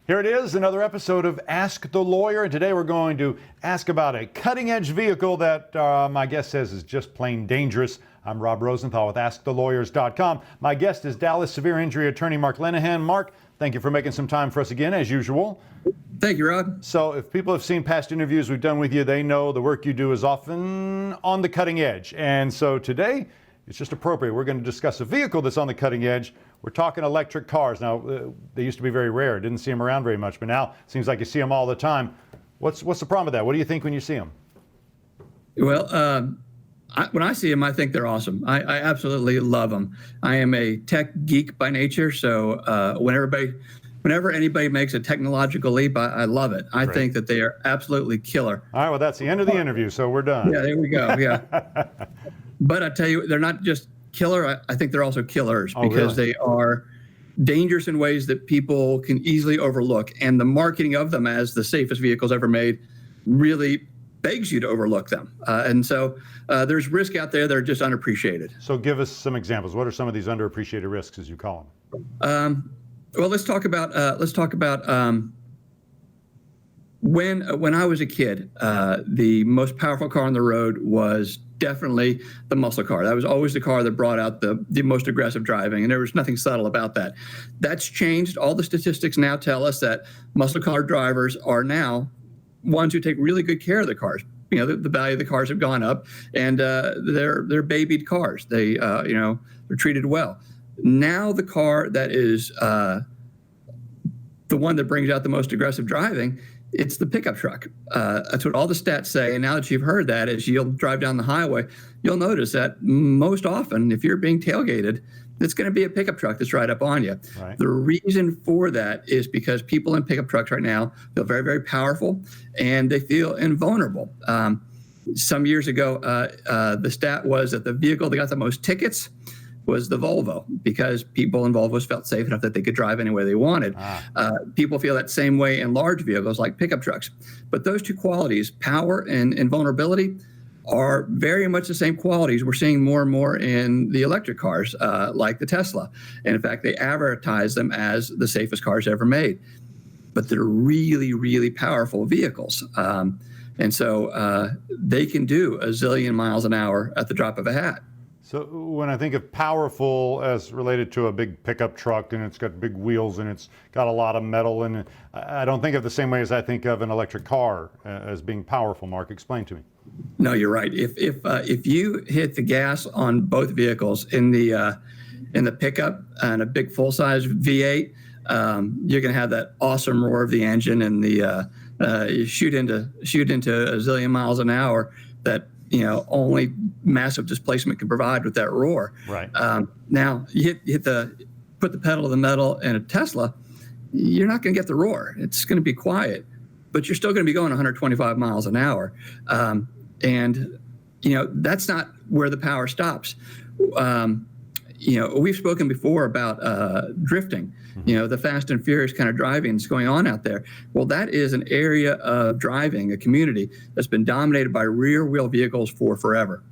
Here it is, another episode of Ask the Lawyer. And today we're going to ask about a cutting-edge vehicle that my guest says is just plain dangerous. I'm Rob Rosenthal with AskTheLawyers.com. My guest is Dallas severe injury attorney Marc Lenahan. Marc, thank you for making some time for us again, as usual. Thank you, Rob. So if people have seen past interviews we've done with you, they know the work you do is often on the cutting edge. And so today, it's just appropriate. We're going to discuss a vehicle that's on the cutting edge. We're talking electric cars. Now, they used to be very rare. Didn't see them around very much, but now it seems like you see them all the time. What's the problem with that? What do you think when you see them? Well, when I see them, I think they're awesome. I absolutely love them. I am a tech geek by nature, so whenever anybody makes a technological leap, I love it. I think that they are absolutely killer. All right, well, that's the end of the interview, so we're done. Yeah, there we go, yeah. But I tell you, they're not just killer. I think they're also killers because they are dangerous in ways that people can easily overlook. And the marketing of them as the safest vehicles ever made really begs you to overlook them. And so there's risk out there that are just unappreciated. So give us some examples. What are some of these underappreciated risks, as you call them? Well, let's talk about when I was a kid, the most powerful car on the road was definitely the muscle car. That was always the car that brought out the most aggressive driving, and there was nothing subtle about that. That's changed. All the statistics now tell us that muscle car drivers are now ones who take really good care of the cars. You know, the value of the cars have gone up, and they're babied cars. They're treated well. Now the car that is the one that brings out the most aggressive driving, it's the pickup truck. That's what all the stats say. And now that you've heard that, as you'll drive down the highway, you'll notice that most often, if you're being tailgated, it's going to be a pickup truck that's right up on you. Right. The reason for that is because people in pickup trucks right now feel very, very powerful, and they feel invulnerable. Some years ago, the stat was that the vehicle that got the most tickets was the Volvo, because people in Volvos felt safe enough that they could drive anywhere they wanted. People feel that same way in large vehicles like pickup trucks. But those two qualities, power and vulnerability, are very much the same qualities we're seeing more and more in the electric cars, like the Tesla. And in fact, they advertise them as the safest cars ever made. But they're really, really powerful vehicles. And so they can do a zillion miles an hour at the drop of a hat. So when I think of powerful as related to a big pickup truck, and it's got big wheels and it's got a lot of metal in it, I don't think of the same way as I think of an electric car as being powerful. Marc, explain to me. No, you're right. If you hit the gas on both vehicles in the pickup and a big full-size V8, you're going to have that awesome roar of the engine, and you shoot into a zillion miles an hour that only massive displacement can provide with that roar. Right. Now, you put the pedal to the metal in a Tesla, you're not going to get the roar. It's going to be quiet, but you're still going to be going 125 miles an hour. And that's not where the power stops. We've spoken before about drifting, the fast and furious kind of driving that's going on out there. Well, that is an area of driving, a community that's been dominated by rear wheel vehicles for forever,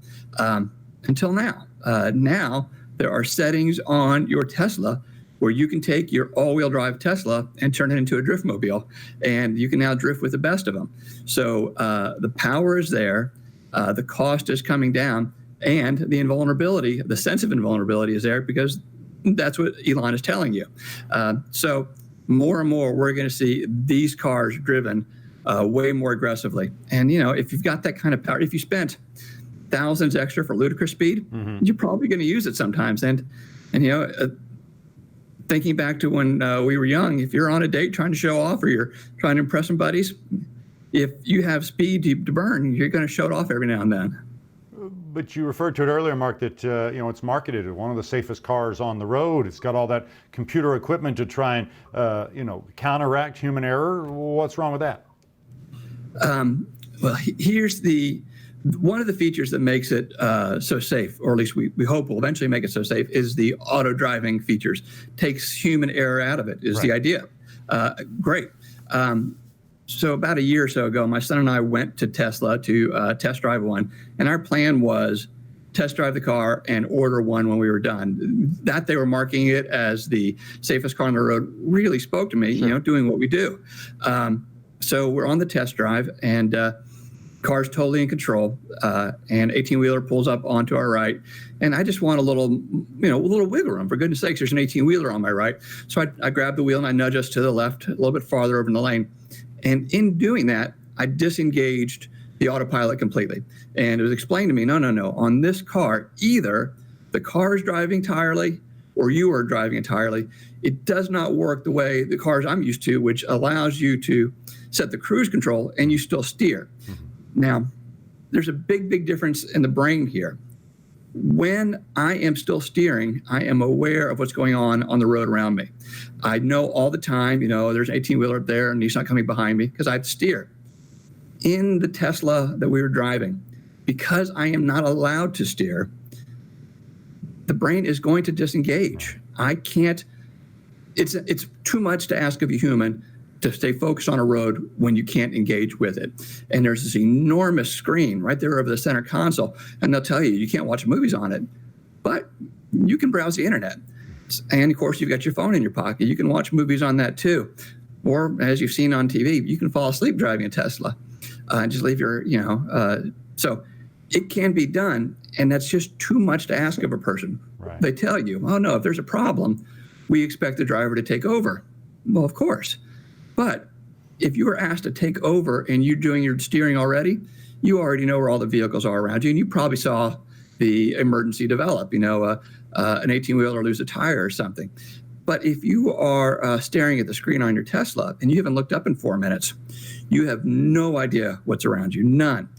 until now. Now there are settings on your Tesla where you can take your all-wheel drive Tesla and turn it into a driftmobile, and you can now drift with the best of them. So the power is there, the cost is coming down, and the invulnerability, the sense of invulnerability is there because that's what Elon is telling you. So more and more, we're going to see these cars driven way more aggressively. And, if you've got that kind of power, if you spent thousands extra for ludicrous speed, you're probably going to use it sometimes. And thinking back to when we were young, if you're on a date trying to show off or you're trying to impress some buddies, if you have speed to burn, you're going to show it off every now and then. But you referred to it earlier, Marc, that it's marketed as one of the safest cars on the road. It's got all that computer equipment to try and counteract human error. What's wrong with that? Well, here's one of the features that makes it so safe, or at least we hope will eventually make it so safe, is the auto driving features. Takes human error out of it is the idea. Great. So about a year or so ago, my son and I went to Tesla to test drive one, and our plan was test drive the car, and order one when we were done. That they were marketing it as the safest car on the road really spoke to me, Sure. doing what we do. So we're on the test drive, and car's totally in control, and 18-wheeler pulls up onto our right, and I just want a little wiggle room. For goodness sakes, there's an 18-wheeler on my right. So I grab the wheel and I nudge us to the left a little bit farther over in the lane. And in doing that, I disengaged the autopilot completely. And it was explained to me, no. On this car, either the car is driving entirely or you are driving entirely. It does not work the way the cars I'm used to, which allows you to set the cruise control and you still steer. Now, there's a big difference in the brain here. When I am still steering, I am aware of what's going on the road around me. I know all the time, there's an 18-wheeler up there and he's not coming behind me because I have to steer. In the Tesla that we were driving, because I am not allowed to steer, the brain is going to disengage. I can't, it's too much to ask of a human to stay focused on a road when you can't engage with it. And there's this enormous screen right there over the center console, and they'll tell you you can't watch movies on it, but you can browse the internet. And of course, you've got your phone in your pocket. You can watch movies on that too. Or as you've seen on TV, you can fall asleep driving a Tesla and just leave your, so it can be done. And that's just too much to ask of a person. Right. They tell you, oh no, if there's a problem, we expect the driver to take over. Well, of course. But if you were asked to take over and you're doing your steering already, you already know where all the vehicles are around you, and you probably saw the emergency develop, an 18-wheeler lose a tire or something. But if you are staring at the screen on your Tesla and you haven't looked up in 4 minutes, you have no idea what's around you, none.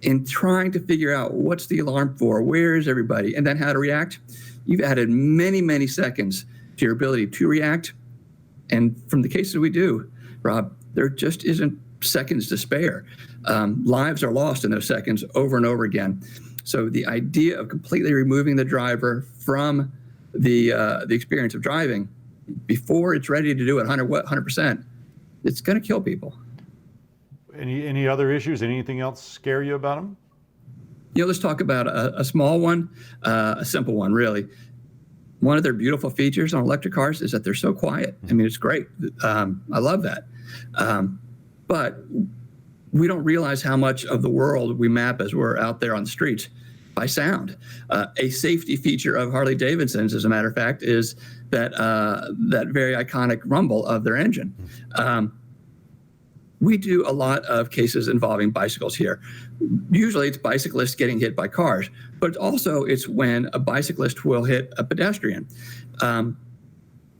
In trying to figure out what's the alarm for, where is everybody, and then how to react, you've added many seconds to your ability to react. And from the cases we do, Rob, there just isn't seconds to spare. Lives are lost in those seconds over and over again. So the idea of completely removing the driver from the experience of driving before it's ready to do it 100%, it's going to kill people. Any other issues? Anything else scare you about them? Let's talk about a small one, a simple one, really. One of their beautiful features on electric cars is that they're so quiet. I mean, it's great. I love that. But we don't realize how much of the world we map as we're out there on the streets by sound. A safety feature of Harley Davidson's, as a matter of fact, is that very iconic rumble of their engine. We do a lot of cases involving bicycles here. Usually it's bicyclists getting hit by cars, but also it's when a bicyclist will hit a pedestrian.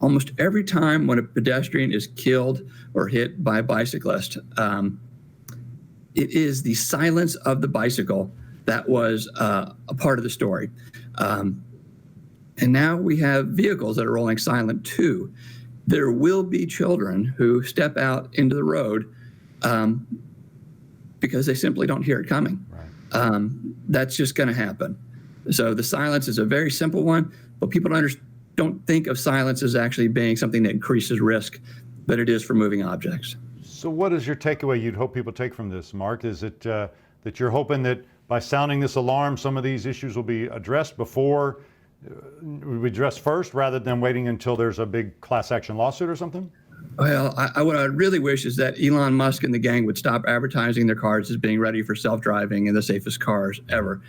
Almost every time when a pedestrian is killed or hit by a bicyclist, it is the silence of the bicycle that was a part of the story. And now we have vehicles that are rolling silent too. There will be children who step out into the road because they simply don't hear it coming. Right. That's just going to happen. So the silence is a very simple one, but people don't think of silence as actually being something that increases risk, but it is for moving objects. So what is your takeaway you'd hope people take from this, Mark? Is it that you're hoping that by sounding this alarm, some of these issues will be addressed before, we address first, rather than waiting until there's a big class action lawsuit or something? Well, what I really wish is that Elon Musk and the gang would stop advertising their cars as being ready for self-driving and the safest cars ever.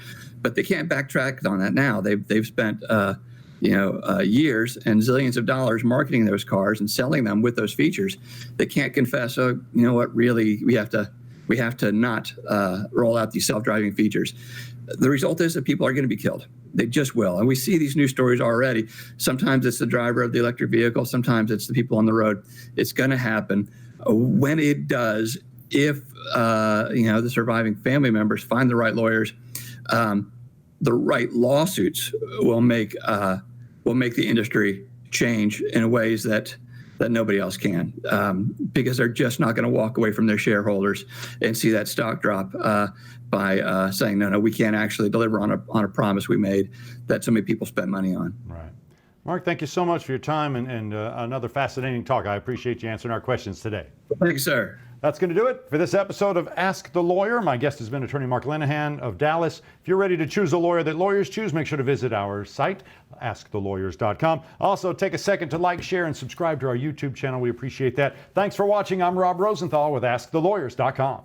But they can't backtrack on that now. They've spent years and zillions of dollars marketing those cars and selling them with those features. They can't confess, oh, you know what, really, we have to not roll out these self-driving features. The result is that people are going to be killed. They just will. And we see these news stories already. Sometimes it's the driver of the electric vehicle. Sometimes it's the people on the road. It's going to happen. When it does, if the surviving family members find the right lawyers, the right lawsuits will make the industry change in ways that nobody else can, because they're just not going to walk away from their shareholders and see that stock drop by saying, no, we can't actually deliver on a promise we made that so many people spent money on. Right. Mark, thank you so much for your time and another fascinating talk. I appreciate you answering our questions today. Thanks, sir. That's going to do it for this episode of Ask the Lawyer. My guest has been attorney Marc Lenahan of Dallas. If you're ready to choose a lawyer that lawyers choose, make sure to visit our site, askthelawyer.com. Also, take a second to like, share, and subscribe to our YouTube channel. We appreciate that. Thanks for watching. I'm Rob Rosenthal with AskTheLawyers.com.